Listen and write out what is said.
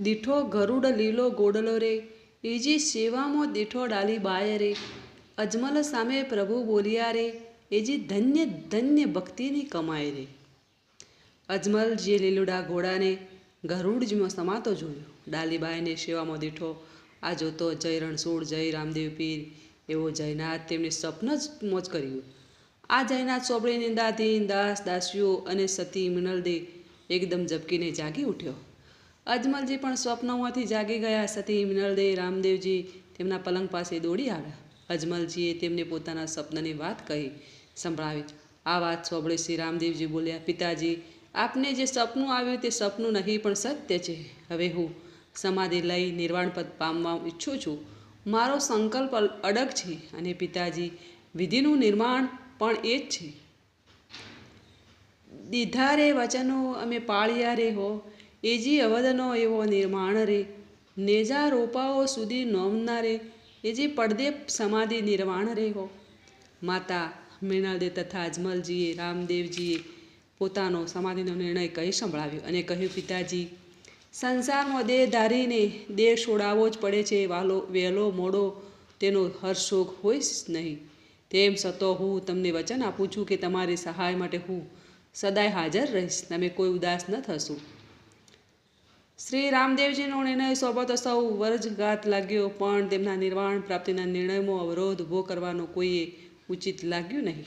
દીઠો ગરુડ લીલો ગોડલો રે, એજી સેવામાં દીઠો ડાલી બાય રે. અજમલ સામે પ્રભુ બોલ્યા રે, એજી ધન્ય ધન્ય ભક્તિની કમાય રે. અજમલ જે લીલુડા ઘોડાને ગરુડજીમાં સમાતો જોયો, ડાલીબાઈને સેવામાં દીઠો આ જોતો જય રણછોડ જય રામદેવ પીર એવો જયનાથ તેમને સ્વપ્ન જ મોજ કર્યું. આ જયનાથ સોંભળી નિંદાધીન દાસ દાસીઓ અને સતી મિનલદે એકદમ ઝબકીને જાગી ઉઠ્યો. અજમલજી પણ સ્વપ્નમાંથી જાગી ગયા. સતી મિનલદે રામદેવજી તેમના પલંગ પાસે દોડી આવ્યા. અજમલજીએ તેમને પોતાના સપનાની વાત કહી સંભળાવી. આ વાત સાંભળી શ્રી રામદેવજી બોલ્યા, પિતાજી, આપને જે સપનું આવ્યું તે સપનું નહીં પણ સત્ય છે. હવે હું સમાધિ લઈ નિર્વાણ પદ પામવા ઈચ્છું છું. મારો સંકલ્પ અડગ છે અને પિતાજી વિધિનું નિર્માણ પણ એ જ છે. દીધા રે વચનો અમે પાળ્યા રે હો, એજી અવધનો એવો નિર્માણ રે. નેજા રોપાઓ સુધી નોમના રે, એજી પડદે સમાધિ નિર્વાણ રે હો. માતા મિનલદે તથા અજમલજીએ રામદેવજીએ પોતાનો સમાધિનો નિર્ણય કહી સંભળાવ્યો અને કહ્યું, પિતાજી, સંસારમાં દેહ ધારીને દેહ છોડાવવો જ પડે છે. વહેલો મોડો તેનો હર્ષોગ હોય જ નહીં. તેમ છતાં હું તમને વચન આપું છું કે તમારી સહાય માટે હું સદાય હાજર રહીશ. તમે કોઈ ઉદાસ ન થશો. શ્રી રામદેવજીનો નિર્ણય સોંપતો સૌ વરજગાત લાગ્યો, પણ તેમના નિર્વાણ પ્રાપ્તિના નિર્ણયમાં અવરોધ ઊભો કરવાનો કોઈએ ઉચિત લાગ્યું નહીં.